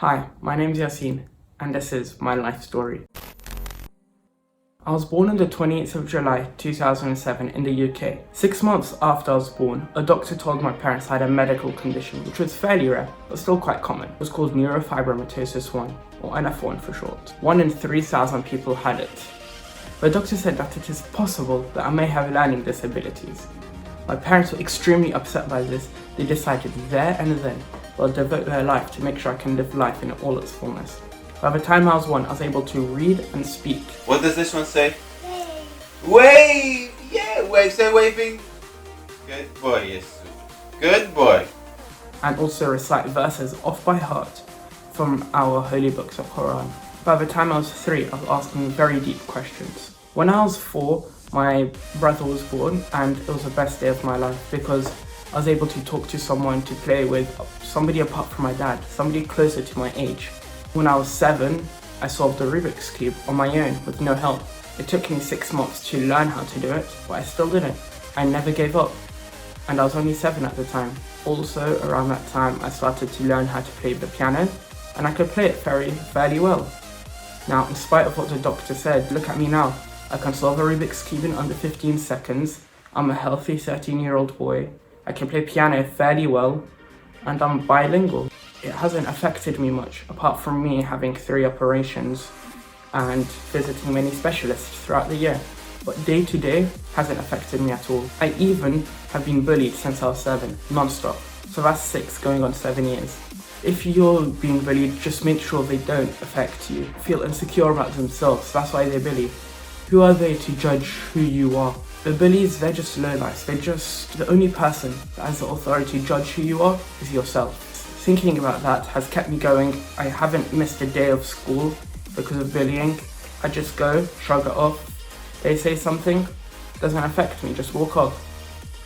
Hi, my name's Yaseen, and this is my life story. I was born on the 28th of July 2007 in the UK. 6 months after I was born, a doctor told my parents I had a medical condition which was fairly rare, but still quite common. It was called neurofibromatosis 1, or NF1 for short. 1 in 3,000 people had it. The doctor said that it is possible that I may have learning disabilities. My parents were extremely upset by this. They decided there and then they'll devote their life to make sure I can live life in all its fullness. By the time I was 1, I was able to read and speak. What does this one say? Wave! Wave! Yeah, wave, say waving. Good boy, yes. Good boy. And also recite verses off by heart from our holy books of Quran. By the time I was 3, I was asking very deep questions. When I was 4, my brother was born, and it was the best day of my life because I was able to talk to someone, to play with, somebody apart from my dad, somebody closer to my age. When I was 7, I solved the Rubik's Cube on my own with no help. It took me 6 months to learn how to do it, but I still did it. I never gave up, and I was only 7 at the time. Also, around that time, I started to learn how to play the piano, and I could play it fairly well. Now, in spite of what the doctor said, look at me now. I can solve a Rubik's Cube in under 15 seconds. I'm a healthy 13-year-old boy. I can play piano fairly well, and I'm bilingual. It hasn't affected me much, apart from me having 3 operations and visiting many specialists throughout the year. But day to day hasn't affected me at all. I even have been bullied since I was 7, non-stop. So that's 6 going on 7 years. If you're being bullied, just make sure they don't affect you. Feel insecure about themselves, that's why they bully. Who are they to judge who you are? The bullies, they're just lowlifes. The only person that has the authority to judge who you are is yourself. Thinking about that has kept me going. I haven't missed a day of school because of bullying. I just go, shrug it off. They say something, doesn't affect me, just walk off.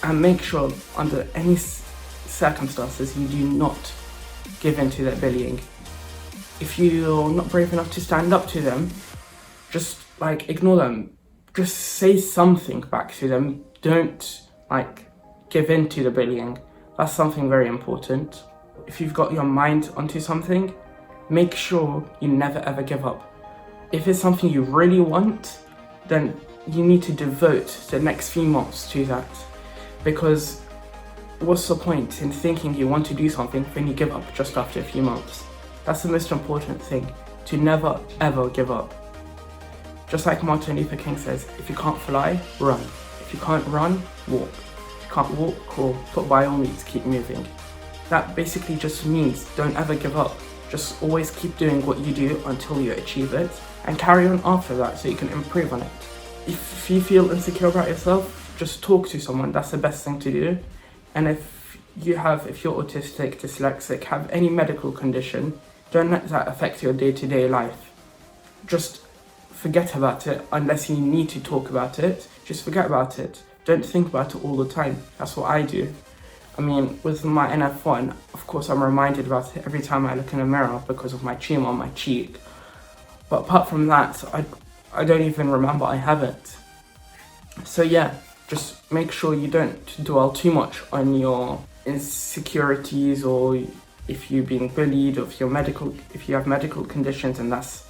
And make sure under any circumstances you do not give in to their bullying. If you're not brave enough to stand up to them, just ignore them. Just say something back to them. Don't give in to the bullying. That's something very important. If you've got your mind onto something, make sure you never ever give up. If it's something you really want, then you need to devote the next few months to that. Because what's the point in thinking you want to do something when you give up just after a few months? That's the most important thing, to never ever give up. Just like Martin Luther King says, if you can't fly, run. If you can't run, walk. If you can't walk, crawl, but by all means keep moving. That basically just means don't ever give up. Just always keep doing what you do until you achieve it, and carry on after that so you can improve on it. If you feel insecure about yourself, just talk to someone. That's the best thing to do. And if you're autistic, dyslexic, have any medical condition, don't let that affect your day-to-day life. Just forget about it unless you need to talk about it. Just forget about it. Don't think about it all the time. That's what I do. I mean, with my NF1, of course I'm reminded about it every time I look in a mirror because of my tumor on my cheek. But apart from that, I don't even remember I have it. So yeah, just make sure you don't dwell too much on your insecurities, or if you're being bullied, or if you have medical conditions and that's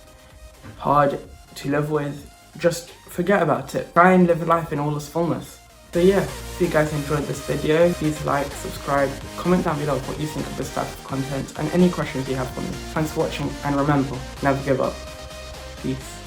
hard to live with. Just forget about it. Try and live life in all its fullness. So yeah, if you guys enjoyed this video, please like, subscribe, comment down below what you think of this type of content and any questions you have for me. Thanks for watching, and remember, never give up. Peace.